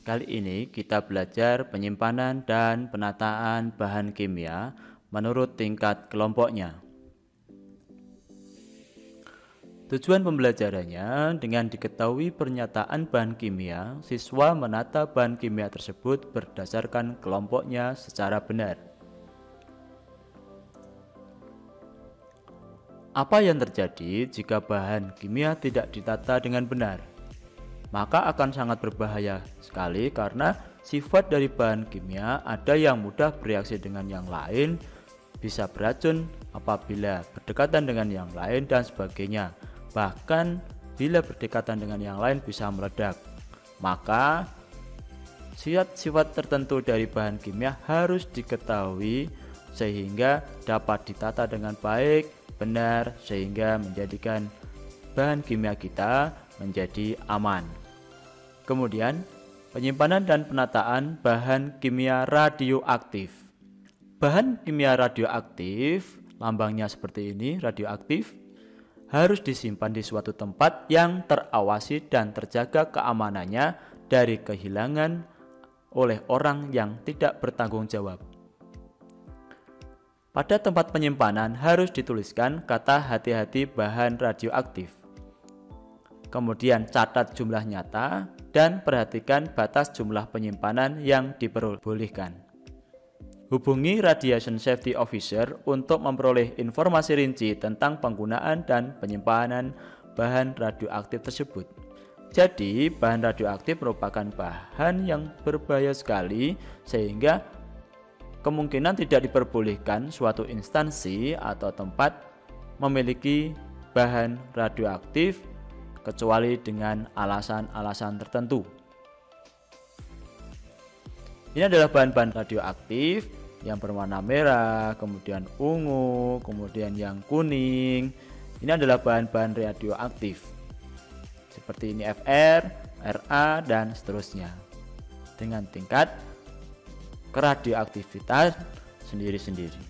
Kali ini kita belajar penyimpanan dan penataan bahan kimia menurut tingkat kelompoknya. Tujuan pembelajarannya dengan diketahui pernyataan bahan kimia, siswa menata bahan kimia tersebut berdasarkan kelompoknya secara benar. Apa yang terjadi jika bahan kimia tidak ditata dengan benar? Maka akan sangat berbahaya sekali karena sifat dari bahan kimia ada yang mudah bereaksi dengan yang lain, bisa beracun apabila berdekatan dengan yang lain dan sebagainya. Bahkan bila berdekatan dengan yang lain bisa meledak. Maka sifat-sifat tertentu dari bahan kimia harus diketahui sehingga dapat ditata dengan baik, benar, sehingga menjadikan bahan kimia kita menjadi aman. Kemudian, penyimpanan dan penataan bahan kimia radioaktif. Bahan kimia radioaktif, lambangnya seperti ini, radioaktif, harus disimpan di suatu tempat yang terawasi dan terjaga keamanannya dari kehilangan oleh orang yang tidak bertanggung jawab. Pada tempat penyimpanan harus dituliskan kata hati-hati bahan radioaktif. Kemudian catat jumlah nyata dan perhatikan batas jumlah penyimpanan yang diperbolehkan. Hubungi Radiation Safety Officer untuk memperoleh informasi rinci tentang penggunaan dan penyimpanan bahan radioaktif tersebut. Jadi, bahan radioaktif merupakan bahan yang berbahaya sekali sehingga kemungkinan tidak diperbolehkan suatu instansi atau tempat memiliki bahan radioaktif kecuali dengan alasan-alasan tertentu. Ini adalah bahan-bahan radioaktif yang berwarna merah, kemudian ungu, kemudian yang kuning. Ini adalah bahan-bahan radioaktif seperti ini Fr, Ra, dan seterusnya dengan tingkat keradioaktivitas sendiri-sendiri.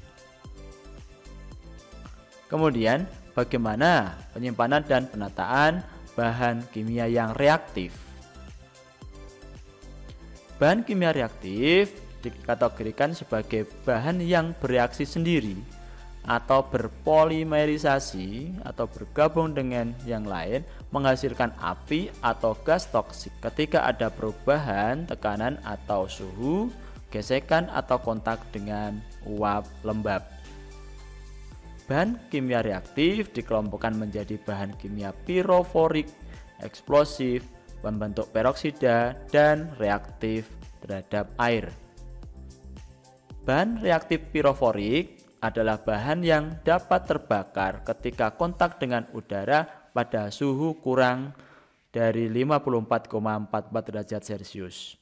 Kemudian bagaimana penyimpanan dan penataan bahan kimia yang reaktif? Bahan kimia reaktif dikategorikan sebagai bahan yang bereaksi sendiri atau berpolimerisasi atau bergabung dengan yang lain menghasilkan api atau gas toksik ketika ada perubahan tekanan atau suhu, gesekan atau kontak dengan uap lembab. Bahan kimia reaktif dikelompokkan menjadi bahan kimia piroforik, eksplosif, pembentuk peroksida, dan reaktif terhadap air. Bahan reaktif piroforik adalah bahan yang dapat terbakar ketika kontak dengan udara pada suhu kurang dari 54,44 derajat Celcius.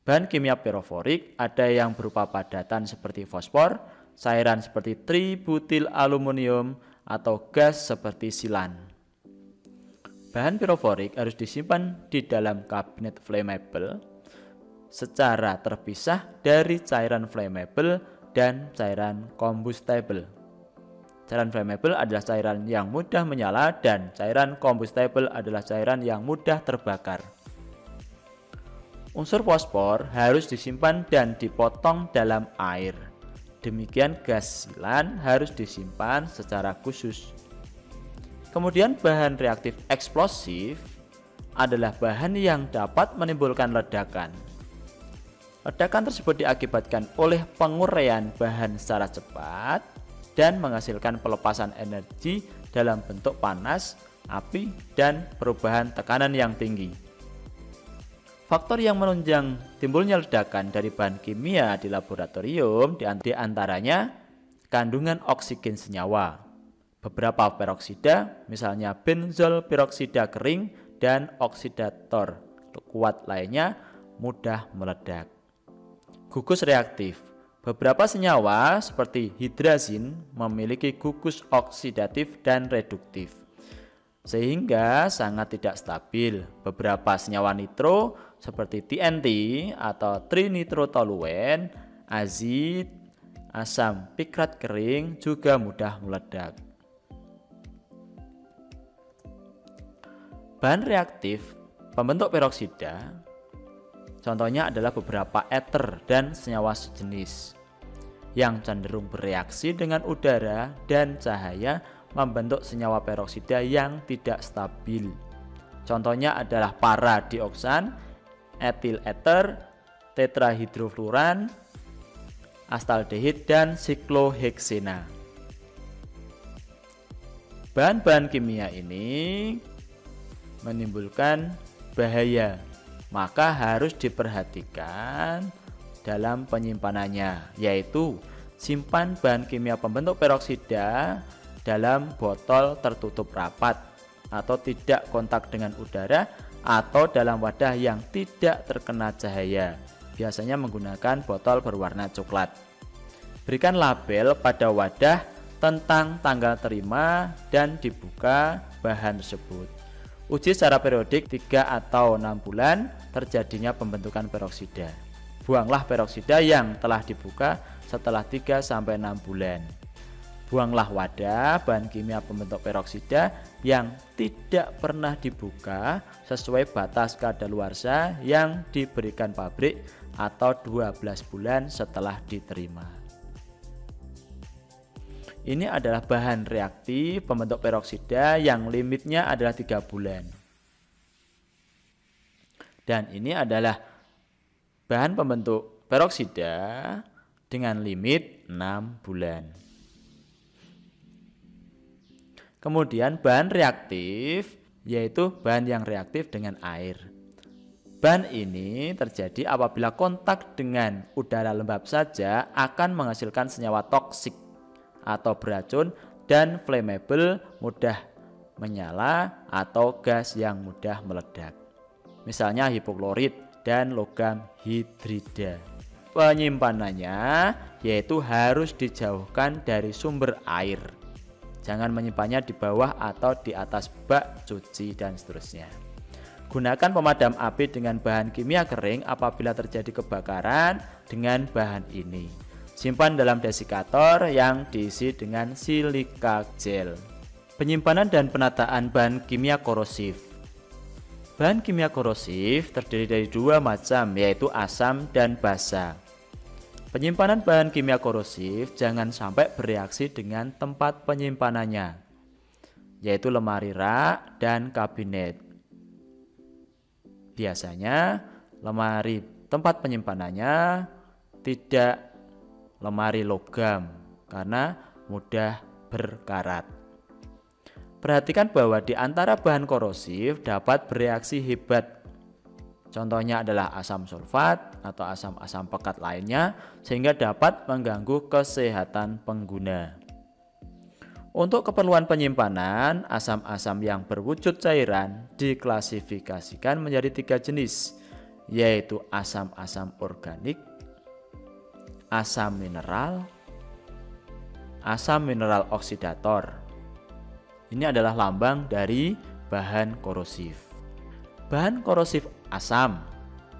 Bahan kimia piroforik ada yang berupa padatan seperti fosfor, cairan seperti tributil aluminium, atau gas seperti silan. Bahan piroforik harus disimpan di dalam kabinet flammable secara terpisah dari cairan flammable dan cairan combustible. Cairan flammable adalah cairan yang mudah menyala dan cairan combustible adalah cairan yang mudah terbakar. Unsur fosfor harus disimpan dan dipotong dalam air. Demikian gas silan harus disimpan secara khusus. Kemudian bahan reaktif eksplosif adalah bahan yang dapat menimbulkan ledakan. Ledakan tersebut diakibatkan oleh penguraian bahan secara cepat dan menghasilkan pelepasan energi dalam bentuk panas, api, dan perubahan tekanan yang tinggi. Faktor yang menunjang timbulnya ledakan dari bahan kimia di laboratorium di antaranya kandungan oksigen senyawa, beberapa peroksida, misalnya benzol peroksida kering, dan oksidator kuat lainnya mudah meledak. Gugus reaktif, beberapa senyawa seperti hidrazin memiliki gugus oksidatif dan reduktif, sehingga sangat tidak stabil. Beberapa senyawa nitro seperti TNT atau trinitrotoluen, azid, asam pikrat kering juga mudah meledak. Bahan reaktif pembentuk peroksida Contohnya adalah beberapa ether dan senyawa sejenis yang cenderung bereaksi dengan udara dan cahaya membentuk senyawa peroksida yang tidak stabil. Contohnya adalah paradioksan, etil ether, tetrahidrofluoran, astaldehid, dan sikloheksena. Bahan-bahan kimia ini menimbulkan bahaya, maka harus diperhatikan dalam penyimpanannya, yaitu simpan bahan kimia pembentuk peroksida dalam botol tertutup rapat atau tidak kontak dengan udara atau dalam wadah yang tidak terkena cahaya, biasanya menggunakan botol berwarna coklat. Berikan label pada wadah tentang tanggal terima dan dibuka bahan tersebut. Uji secara periodik 3 atau 6 bulan terjadinya pembentukan peroksida. Buanglah peroksida yang telah dibuka setelah 3 sampai 6 bulan. Buanglah wadah bahan kimia pembentuk peroksida yang tidak pernah dibuka sesuai batas kadaluarsa yang diberikan pabrik atau 12 bulan setelah diterima. Ini adalah bahan reaktif pembentuk peroksida yang limitnya adalah 3 bulan. Dan ini adalah bahan pembentuk peroksida dengan limit 6 bulan. Kemudian bahan reaktif yaitu bahan yang reaktif dengan air. Bahan ini terjadi apabila kontak dengan udara lembab saja akan menghasilkan senyawa toksik atau beracun dan flammable, mudah menyala atau gas yang mudah meledak. Misalnya hipoklorit dan logam hidrida. Penyimpanannya yaitu harus dijauhkan dari sumber air. Jangan menyimpannya di bawah atau di atas bak cuci dan seterusnya. Gunakan pemadam api dengan bahan kimia kering apabila terjadi kebakaran dengan bahan ini. Simpan dalam desikator yang diisi dengan silika gel. Penyimpanan dan penataan bahan kimia korosif. Bahan kimia korosif terdiri dari 2 macam, yaitu asam dan basa. Penyimpanan bahan kimia korosif jangan sampai bereaksi dengan tempat penyimpanannya, yaitu lemari rak dan kabinet. Biasanya lemari tempat penyimpanannya tidak lemari logam karena mudah berkarat. Perhatikan bahwa di antara bahan korosif dapat bereaksi hebat. Contohnya adalah asam sulfat atau asam-asam pekat lainnya sehingga dapat mengganggu kesehatan pengguna. Untuk keperluan penyimpanan, asam-asam yang berwujud cairan diklasifikasikan menjadi 3 jenis, yaitu asam-asam organik, asam mineral oksidator. Ini adalah lambang dari bahan korosif. Bahan korosif asam,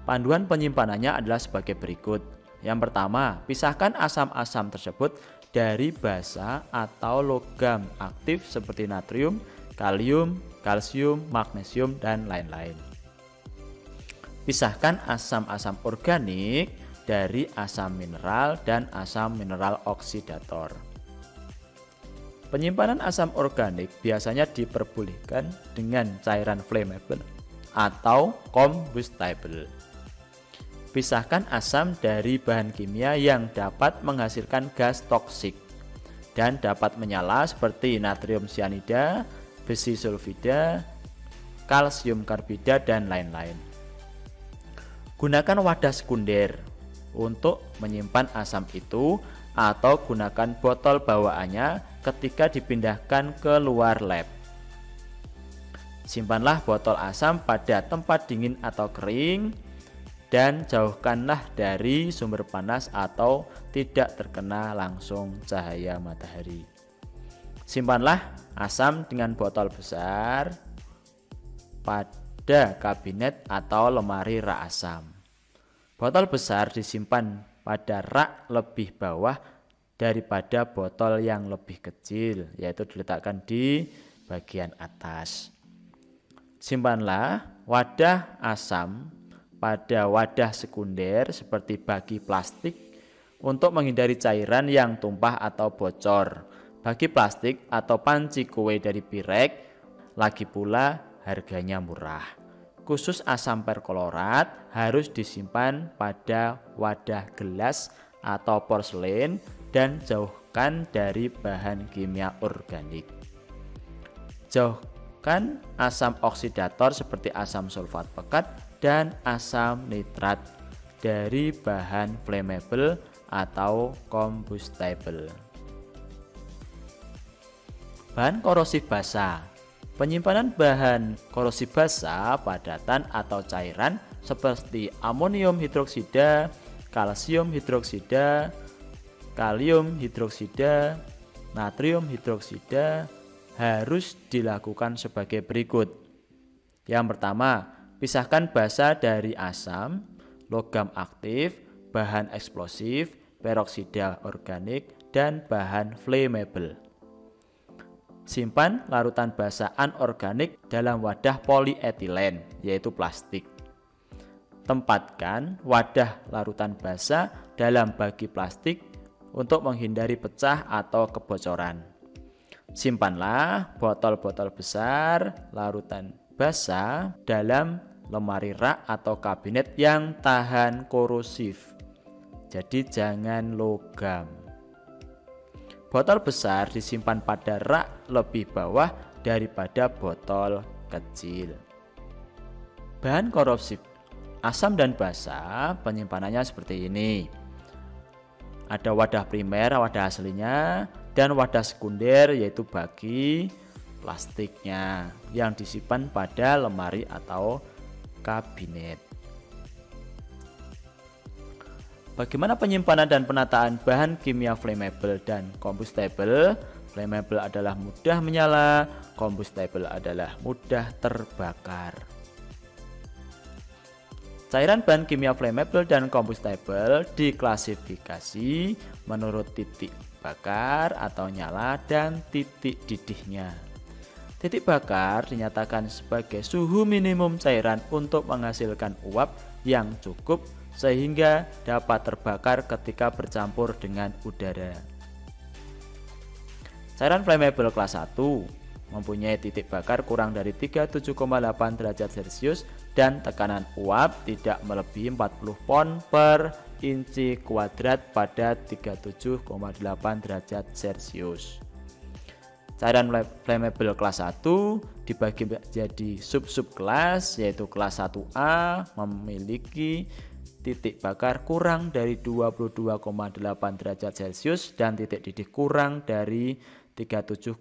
panduan penyimpanannya adalah sebagai berikut. Yang pertama, pisahkan asam-asam tersebut dari basa atau logam aktif seperti natrium, kalium, kalsium, magnesium, dan lain-lain. Pisahkan asam-asam organik dari asam mineral dan asam mineral oksidator. Penyimpanan asam organik biasanya diperbolehkan dengan cairan flammable atau combustible. Pisahkan asam dari bahan kimia yang dapat menghasilkan gas toksik dan dapat menyala seperti natrium cyanida, besi sulfida, kalsium karbida, dan lain-lain. Gunakan wadah sekunder untuk menyimpan asam itu atau gunakan botol bawaannya ketika dipindahkan ke luar lab. Simpanlah botol asam pada tempat dingin atau kering dan jauhkanlah dari sumber panas atau tidak terkena langsung cahaya matahari. Simpanlah asam dengan botol besar pada kabinet atau lemari rak asam. Botol besar disimpan pada rak lebih bawah daripada botol yang lebih kecil, yaitu diletakkan di bagian atas. Simpanlah wadah asam pada wadah sekunder seperti bagi plastik untuk menghindari cairan yang tumpah atau bocor. Bagi plastik atau panci kue dari Pirek, lagi pula harganya murah. Khusus asam perklorat harus disimpan pada wadah gelas atau porselen dan jauhkan dari bahan kimia organik. Jauhkan asam oksidator seperti asam sulfat pekat dan asam nitrat dari bahan flammable atau combustible. Bahan korosif basa. Penyimpanan bahan korosif basa padatan atau cairan seperti amonium hidroksida, kalsium hidroksida, kalium hidroksida, natrium hidroksida harus dilakukan sebagai berikut. Yang pertama, pisahkan basa dari asam, logam aktif, bahan eksplosif, peroksida organik, dan bahan flammable. Simpan larutan basa anorganik dalam wadah polietilen, yaitu plastik. Tempatkan wadah larutan basa dalam bagi plastik untuk menghindari pecah atau kebocoran. Simpanlah botol-botol besar larutan basa dalam lemari rak atau kabinet yang tahan korosif. Jadi jangan logam. Botol besar disimpan pada rak lebih bawah daripada botol kecil. Bahan korosif asam dan basa penyimpanannya seperti ini. Ada wadah primer, wadah aslinya, dan wadah sekunder yaitu bagi plastiknya yang disimpan pada lemari atau kabinet. Bagaimana penyimpanan dan penataan bahan kimia flammable dan combustible? Flammable adalah mudah menyala, combustible adalah mudah terbakar. Cairan bahan kimia flammable dan combustible diklasifikasi menurut titik bakar atau nyala dan titik didihnya. Titik bakar dinyatakan sebagai suhu minimum cairan untuk menghasilkan uap yang cukup sehingga dapat terbakar ketika bercampur dengan udara. Cairan flammable kelas 1 mempunyai titik bakar kurang dari 37,8 derajat Celcius dan tekanan uap tidak melebihi 40 pon per inci kuadrat pada 37,8 derajat Celcius. Cairan flammable kelas 1 dibagi menjadi sub-sub kelas, yaitu kelas 1A memiliki titik bakar kurang dari 22,8 derajat Celcius dan titik didih kurang dari 37,8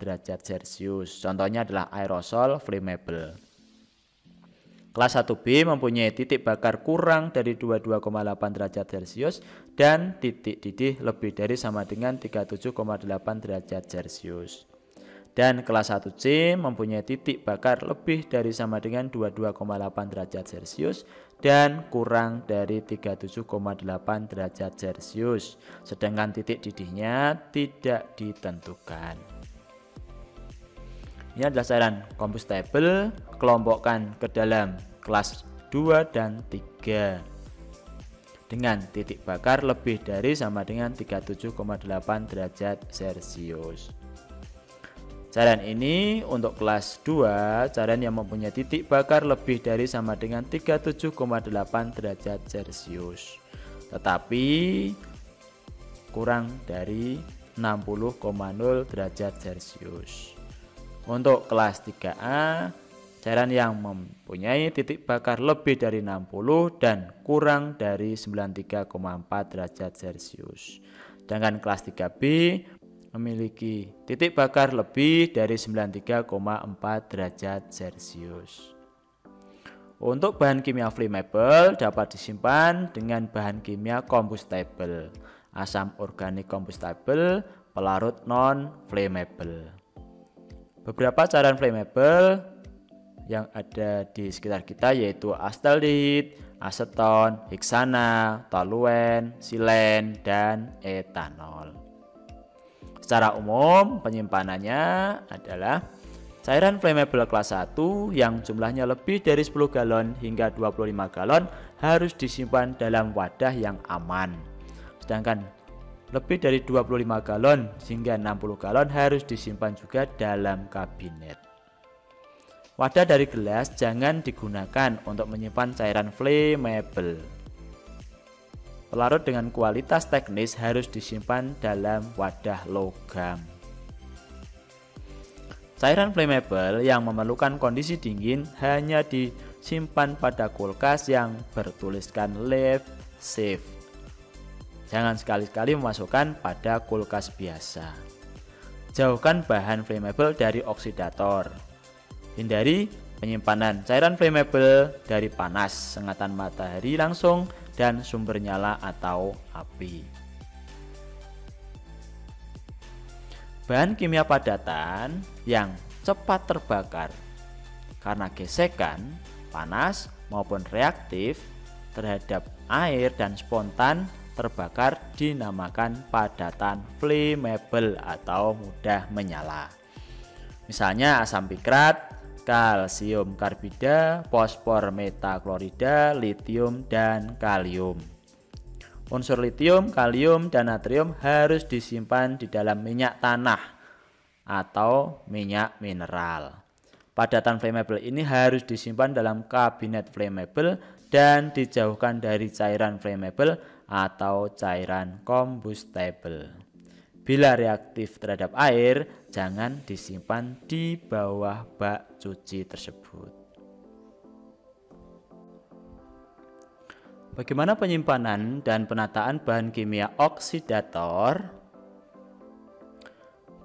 derajat Celcius. Contohnya adalah aerosol flammable. Kelas 1B mempunyai titik bakar kurang dari 22,8 derajat Celcius dan titik didih lebih dari sama dengan 37,8 derajat Celcius. Dan kelas 1C mempunyai titik bakar lebih dari sama dengan 22,8 derajat Celcius dan kurang dari 37,8 derajat Celcius. Sedangkan titik didihnya tidak ditentukan. Ini adalah cairan combustible, kelompokkan ke dalam kelas 2 dan 3 dengan titik bakar lebih dari sama dengan 37,8 derajat Celcius. Cairan ini untuk kelas 2, cairan yang mempunyai titik bakar lebih dari sama dengan 37,8 derajat Celcius, tetapi kurang dari 60,0 derajat Celcius. Untuk kelas 3A, cairan yang mempunyai titik bakar lebih dari 60 dan kurang dari 93,4 derajat Celcius. Sedangkan kelas 3B memiliki titik bakar lebih dari 93,4 derajat Celcius. Untuk bahan kimia flammable dapat disimpan dengan bahan kimia combustible, asam organik combustible, pelarut non-flammable. Beberapa cairan flammable yang ada di sekitar kita yaitu astaldehid, aseton, heksana, toluen, silen, dan etanol. Secara umum penyimpanannya adalah Cairan flammable kelas 1 yang jumlahnya lebih dari 10 galon hingga 25 galon harus disimpan dalam wadah yang aman. Sedangkan lebih dari 25 galon hingga 60 galon harus disimpan juga dalam kabinet. Wadah dari gelas jangan digunakan untuk menyimpan cairan flammable. Pelarut dengan kualitas teknis harus disimpan dalam wadah logam. Cairan flammable yang memerlukan kondisi dingin hanya disimpan pada kulkas yang bertuliskan life safe. Jangan sekali-kali memasukkan pada kulkas biasa. Jauhkan bahan flammable dari oksidator. Hindari penyimpanan cairan flammable dari panas, sengatan matahari langsung, dan sumber nyala atau api. Bahan kimia padatan yang cepat terbakar karena gesekan, panas maupun reaktif terhadap air dan spontan terbakar dinamakan padatan flammable atau mudah menyala. Misalnya asam pikrat, kalsium karbida, fosfor metaklorida, litium, dan kalium. Unsur litium, kalium, dan natrium harus disimpan di dalam minyak tanah atau minyak mineral. Padatan flammable ini harus disimpan dalam kabinet flammable dan dijauhkan dari cairan flammable atau cairan combustible. Bila reaktif terhadap air, jangan disimpan di bawah bak cuci tersebut. Bagaimana penyimpanan dan penataan bahan kimia oksidator?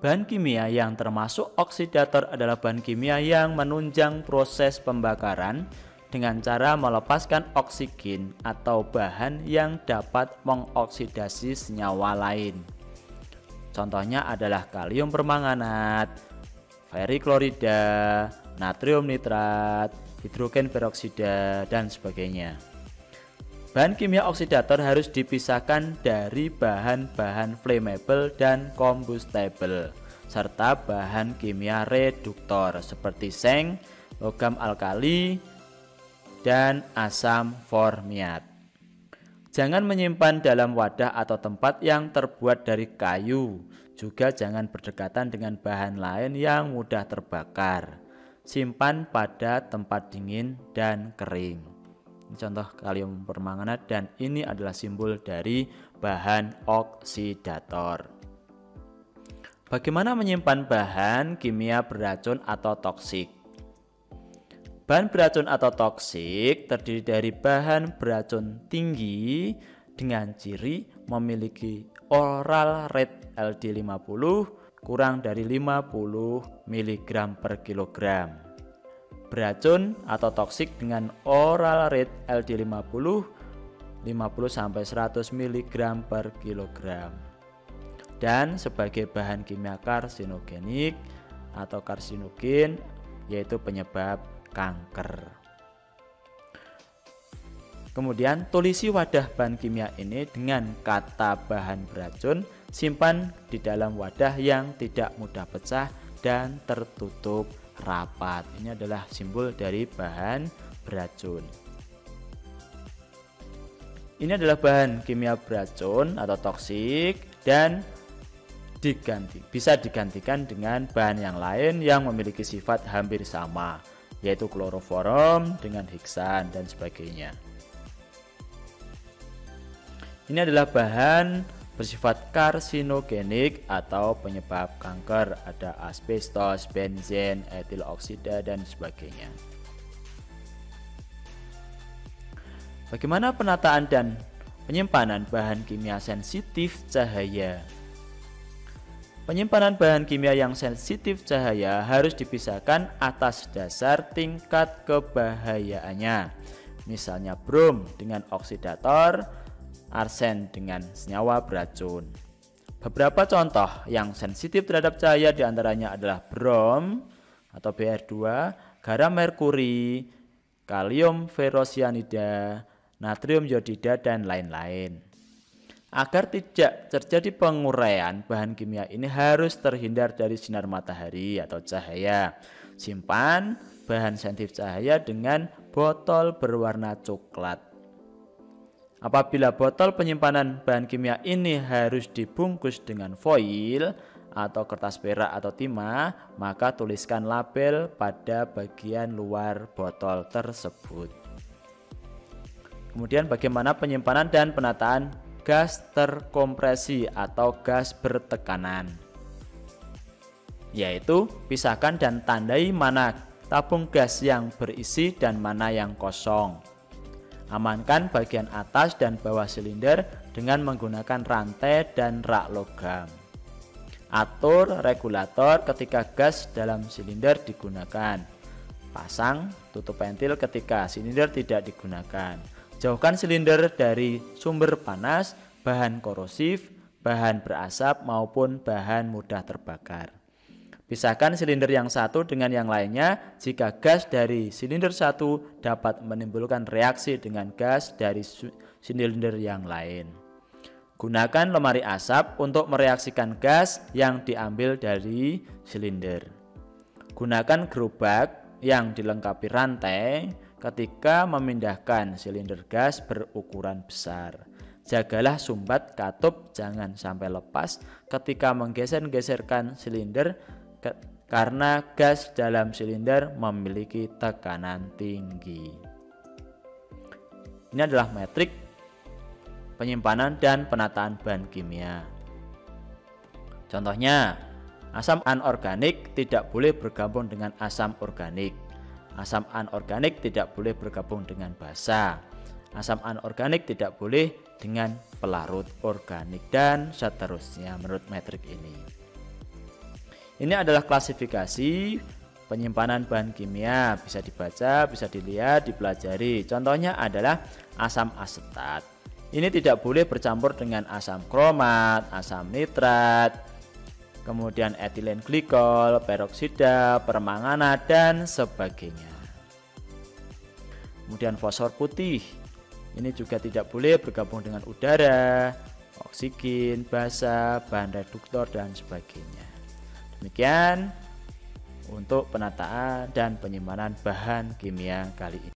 Bahan kimia yang termasuk oksidator adalah bahan kimia yang menunjang proses pembakaran dengan cara melepaskan oksigen atau bahan yang dapat mengoksidasi senyawa lain. Contohnya adalah kalium permanganat, feriklorida, natrium nitrat, hidrogen peroksida, dan sebagainya. Bahan kimia oksidator harus dipisahkan dari bahan-bahan flammable dan combustible, serta bahan kimia reduktor seperti seng, logam alkali, dan asam formiat. Jangan menyimpan dalam wadah atau tempat yang terbuat dari kayu. Juga jangan berdekatan dengan bahan lain yang mudah terbakar. Simpan pada tempat dingin dan kering. Contoh kalium permanganat, dan ini adalah simbol dari bahan oksidator. Bagaimana menyimpan bahan kimia beracun atau toksik? Bahan beracun atau toksik terdiri dari bahan beracun tinggi dengan ciri memiliki oral rate LD50 kurang dari 50 mg per kilogram. Beracun atau toksik dengan oral rate LD50 50-100 mg per kilogram. Dan sebagai bahan kimia karsinogenik atau karsinogen, yaitu penyebab kanker. Kemudian tulisi wadah bahan kimia ini dengan kata bahan beracun, simpan di dalam wadah yang tidak mudah pecah dan tertutup rapat. Ini adalah simbol dari bahan beracun. Ini adalah bahan kimia beracun atau toksik dan bisa digantikan dengan bahan yang lain yang memiliki sifat hampir sama, yaitu kloroform dengan heksan dan sebagainya. Ini adalah bahan bersifat karsinogenik atau penyebab kanker, ada asbestos, benzen, etil oksida, dan sebagainya. Bagaimana penataan dan penyimpanan bahan kimia sensitif cahaya? Penyimpanan bahan kimia yang sensitif cahaya harus dipisahkan atas dasar tingkat kebahayaannya. Misalnya brom dengan oksidator, arsen dengan senyawa beracun. Beberapa contoh yang sensitif terhadap cahaya diantaranya adalah brom atau Br2, garam merkuri, kalium ferrosianida, natrium yodida, dan lain-lain. Agar tidak terjadi penguraian, bahan kimia ini harus terhindar dari sinar matahari atau cahaya, Simpan bahan sensitif cahaya dengan botol berwarna coklat. Apabila botol penyimpanan bahan kimia ini harus dibungkus dengan foil atau kertas perak atau timah, maka tuliskan label pada bagian luar botol tersebut. Kemudian bagaimana penyimpanan dan penataan gas terkompresi atau gas bertekanan? Yaitu pisahkan dan tandai mana tabung gas yang berisi dan mana yang kosong. Amankan bagian atas dan bawah silinder dengan menggunakan rantai dan rak logam. Atur regulator ketika gas dalam silinder digunakan. Pasang tutup ventil ketika silinder tidak digunakan. Jauhkan silinder dari sumber panas, bahan korosif, bahan berasap maupun bahan mudah terbakar. Pisahkan silinder yang satu dengan yang lainnya jika gas dari silinder satu dapat menimbulkan reaksi dengan gas dari silinder yang lain. Gunakan lemari asap untuk mereaksikan gas yang diambil dari silinder. Gunakan gerobak yang dilengkapi rantai ketika memindahkan silinder gas berukuran besar. Jagalah sumbat katup jangan sampai lepas ketika menggeser-geserkan silinder karena gas dalam silinder memiliki tekanan tinggi. Ini adalah metrik penyimpanan dan penataan bahan kimia. Contohnya, asam anorganik tidak boleh bergabung dengan asam organik. Asam anorganik tidak boleh bergabung dengan basa. Asam anorganik tidak boleh dengan pelarut organik dan seterusnya menurut metrik ini. Ini adalah klasifikasi penyimpanan bahan kimia, bisa dibaca, bisa dilihat, dipelajari. Contohnya adalah asam asetat. Ini tidak boleh bercampur dengan asam kromat, asam nitrat, kemudian etilen glikol, peroksida, permangana, dan sebagainya. Kemudian fosfor putih, ini juga tidak boleh bergabung dengan udara, oksigen, basa, bahan reduktor, dan sebagainya. Demikian untuk penataan dan penyimpanan bahan kimia kali ini.